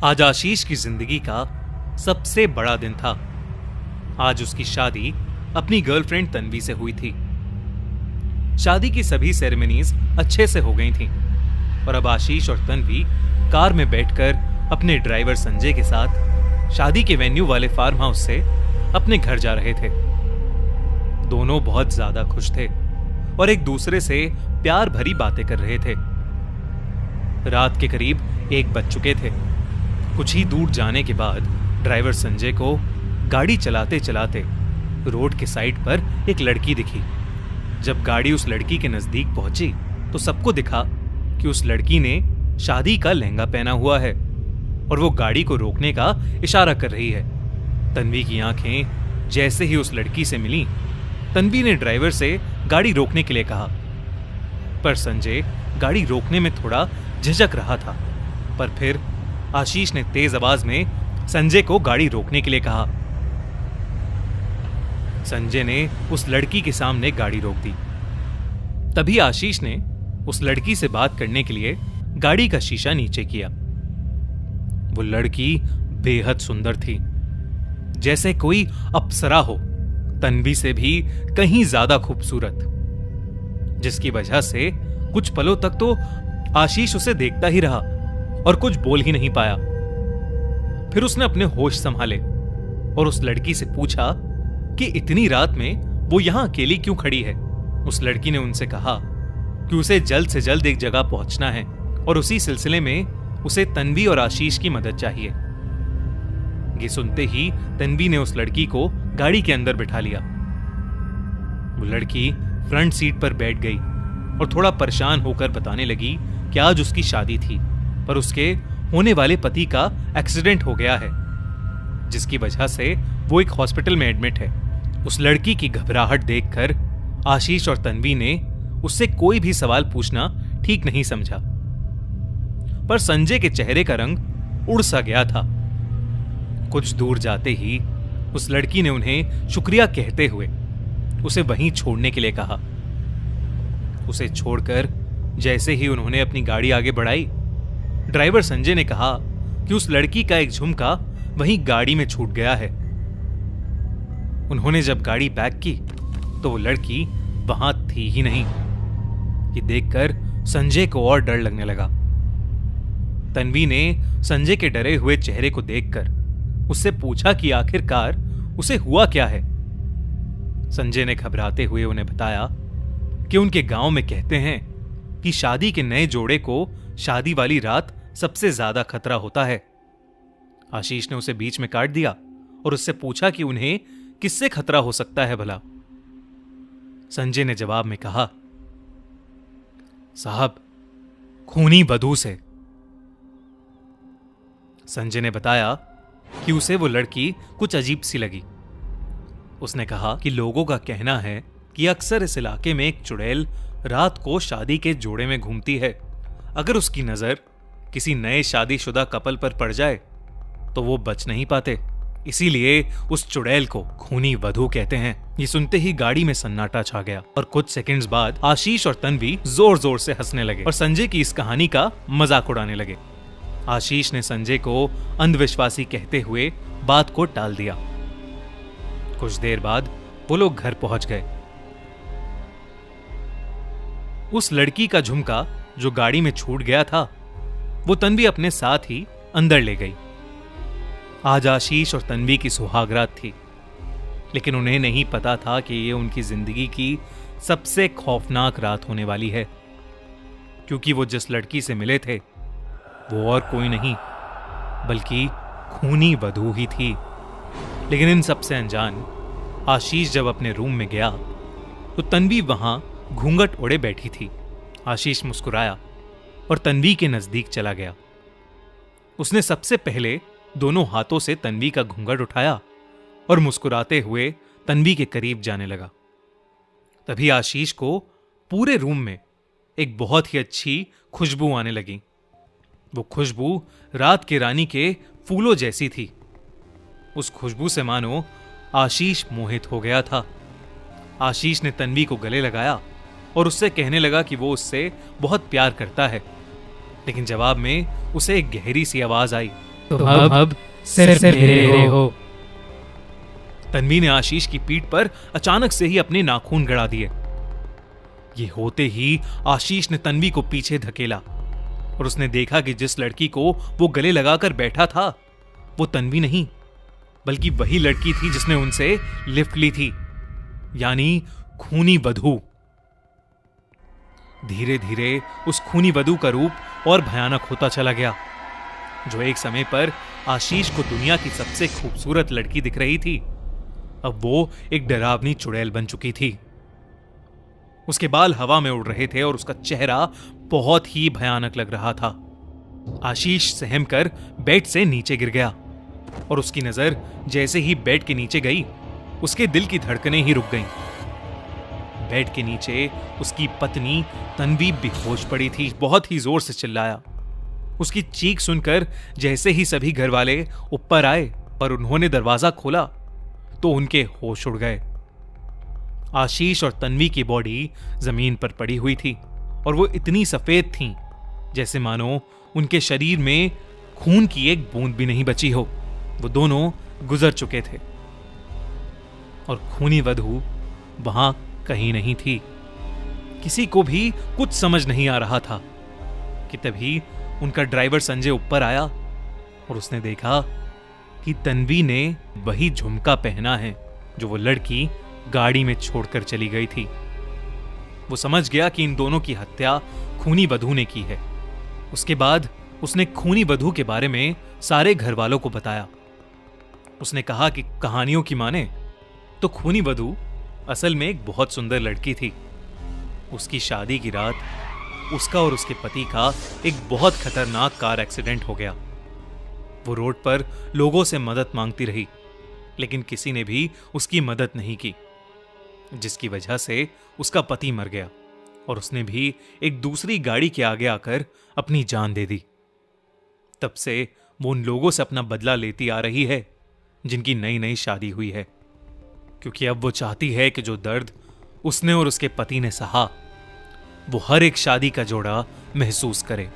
आज आशीष की जिंदगी का सबसे बड़ा दिन था। आज उसकी शादी अपनी गर्लफ्रेंड तन्वी से हुई थी। शादी की सभी सेरेमनीज अच्छे से हो गई थीं और अब आशीष और तन्वी कार में बैठकर अपने ड्राइवर संजय के साथ शादी के वेन्यू वाले फार्म हाउस से अपने घर जा रहे थे। दोनों बहुत ज्यादा खुश थे और एक दूसरे से प्यार भरी बातें कर रहे थे। रात के करीब 1 बज चुके थे। कुछ ही दूर जाने के बाद ड्राइवर संजय को गाड़ी चलाते चलाते रोड के साइड पर एक लड़की दिखी। जब गाड़ी उस लड़की के नजदीक पहुंची तो सबको दिखा कि उस लड़की ने शादी का लहंगा पहना हुआ है और वो गाड़ी को रोकने का इशारा कर रही है। तन्वी की आंखें जैसे ही उस लड़की से मिली, तन्वी ने ड्राइवर से गाड़ी रोकने के लिए कहा, पर संजय गाड़ी रोकने में थोड़ा झिझक रहा था। पर फिर आशीष ने तेज आवाज में संजय को गाड़ी रोकने के लिए कहा। संजय ने उस लड़की के सामने गाड़ी रोक दी। तभी आशीष ने उस लड़की से बात करने के लिए गाड़ी का शीशा नीचे किया। वो लड़की बेहद सुंदर थी, जैसे कोई अप्सरा हो, तन्वी से भी कहीं ज्यादा खूबसूरत, जिसकी वजह से कुछ पलों तक तो आशीष उसे देखता ही रहा और कुछ बोल ही नहीं पाया। फिर उसने अपने होश संभाले और उस लड़की से पूछा कि इतनी रात में वो यहां अकेली क्यों खड़ी है। उस लड़की ने उनसे कहा कि उसे जल्द से जल्द एक जगह पहुंचना है और उसी सिलसिले में उसे तन्वी और आशीष की मदद चाहिए। ये सुनते ही तन्वी ने उस लड़की को गाड़ी के अंदर बिठा लिया। वो लड़की फ्रंट सीट पर बैठ गई और थोड़ा परेशान होकर बताने लगी कि आज उसकी शादी थी, पर उसके होने वाले पति का एक्सीडेंट हो गया है, जिसकी वजह से वो एक हॉस्पिटल में एडमिट है। उस लड़की की घबराहट देखकर आशीष और तन्वी ने उससे कोई भी सवाल पूछना ठीक नहीं समझा, पर संजय के चेहरे का रंग उड़ सा गया था। कुछ दूर जाते ही उस लड़की ने उन्हें शुक्रिया कहते हुए उसे वहीं छोड़ने के लिए कहा। उसे छोड़कर जैसे ही उन्होंने अपनी गाड़ी आगे बढ़ाई, ड्राइवर संजय ने कहा कि उस लड़की का एक झुमका वहीं गाड़ी में छूट गया है। उन्होंने जब गाड़ी बैक की तो वो लड़की वहां थी ही नहीं। ये देखकर संजय को और डर लगने लगा। तन्वी ने संजय के डरे हुए चेहरे को देखकर उससे पूछा कि आखिरकार उसे हुआ क्या है। संजय ने घबराते हुए उन्हें बताया कि उनके गांव में कहते हैं कि शादी के नए जोड़े को शादी वाली रात सबसे ज्यादा खतरा होता है। आशीष ने उसे बीच में काट दिया और उससे पूछा कि उन्हें किससे खतरा हो सकता है भला। संजय ने जवाब में कहा, साहब, खूनी वधू से। संजय ने बताया कि उसे वो लड़की कुछ अजीब सी लगी। उसने कहा कि लोगों का कहना है कि अक्सर इस इलाके में एक चुड़ैल रात को शादी के जोड़े में घूमती है। अगर उसकी नजर किसी नए शादीशुदा कपल पर पड़ जाए तो वो बच नहीं पाते, इसीलिए उस चुड़ैल को खूनी वधू कहते हैं। ये सुनते ही गाड़ी में सन्नाटा छा गया और कुछ सेकंड्स बाद आशीष और तन्वी जोर जोर से हंसने लगे और संजय की इस कहानी का मजाक उड़ाने लगे। आशीष ने संजय को अंधविश्वासी कहते हुए बात को टाल दिया। कुछ देर बाद वो लोग घर पहुंच गए। उस लड़की का झुमका जो गाड़ी में छूट गया था, वो तन्वी अपने साथ ही अंदर ले गई। आज आशीष और तन्वी की सुहागरात थी, लेकिन उन्हें नहीं पता था कि ये उनकी जिंदगी की सबसे खौफनाक रात होने वाली है, क्योंकि वो जिस लड़की से मिले थे वो और कोई नहीं बल्कि खूनी वधू ही थी। लेकिन इन सबसे अनजान आशीष जब अपने रूम में गया तो तन्वी वहां घूंघट ओढ़े बैठी थी। आशीष मुस्कुराया और तन्वी के नजदीक चला गया। उसने सबसे पहले दोनों हाथों से तन्वी का घूंघट उठाया और मुस्कुराते हुए तन्वी के करीब जाने लगा। तभी आशीष को पूरे रूम में एक बहुत ही अच्छी खुशबू आने लगी। वो खुशबू रात के रानी के फूलों जैसी थी। उस खुशबू से मानो आशीष मोहित हो गया था। आशीष ने तन्वी को गले लगाया और उससे कहने लगा कि वो उससे बहुत प्यार करता है, लेकिन जवाब में उसे एक गहरी सी आवाज आई तुम अब सिर्फ मेरे हो। तन्वी ने आशीष की पीठ पर अचानक से ही अपने नाखून गड़ा दिए। ये होते ही आशीष ने तन्वी को पीछे धकेला और उसने देखा कि जिस लड़की को वो गले लगाकर बैठा था वो तन्वी नहीं, बल्कि वही लड़की थी जिसने उनसे लिफ्ट ली थी, यानी खूनी वधू। धीरे धीरे उस खूनी वधू का रूप और भयानक होता चला गया। जो एक समय पर आशीष को दुनिया की सबसे खूबसूरत लड़की दिख रही थी, अब वो एक डरावनी चुड़ैल बन चुकी थी। उसके बाल हवा में उड़ रहे थे और उसका चेहरा बहुत ही भयानक लग रहा था। आशीष सहम कर बेड से नीचे गिर गया और उसकी नजर जैसे ही बेड के नीचे गई, उसके दिल की धड़कनें ही रुक गईं। बेड के नीचे उसकी पत्नी तन्वी बेहोश पड़ी थी। बहुत ही जोर से चिल्लाया। उसकी चीख सुनकर जैसे ही सभी घर वाले ऊपर आए और उन्होंने दरवाजा खोला तो उनके होश उड़ गए। आशीष और तन्वी की बॉडी जमीन पर पड़ी हुई थी और वो इतनी सफेद थीं जैसे मानो उनके शरीर में खून की एक बूंद भी नहीं बची हो। वो दोनों गुजर चुके थे और खूनी वधू वहां कहीं नहीं थी। किसी को भी कुछ समझ नहीं आ रहा था कि तभी उनका ड्राइवर संजय ऊपर आया और उसने देखा कि तन्वी ने वही झुमका पहना है जो वो लड़की गाड़ी में छोड़कर चली गई थी। वो समझ गया कि इन दोनों की हत्या खूनी वधू ने की है। उसके बाद उसने खूनी वधू के बारे में सारे घर वालों को बताया। उसने कहा कि कहानियों की माने तो खूनी वधू असल में एक बहुत सुंदर लड़की थी। उसकी शादी की रात उसका और उसके पति का एक बहुत खतरनाक कार एक्सीडेंट हो गया। वो रोड पर लोगों से मदद मांगती रही, लेकिन किसी ने भी उसकी मदद नहीं की, जिसकी वजह से उसका पति मर गया और उसने भी एक दूसरी गाड़ी के आगे आकर अपनी जान दे दी। तब से वो उन लोगों से अपना बदला लेती आ रही है जिनकी नई नई शादी हुई है, क्योंकि अब वो चाहती है कि जो दर्द उसने और उसके पति ने सहा वो हर एक शादी का जोड़ा महसूस करे।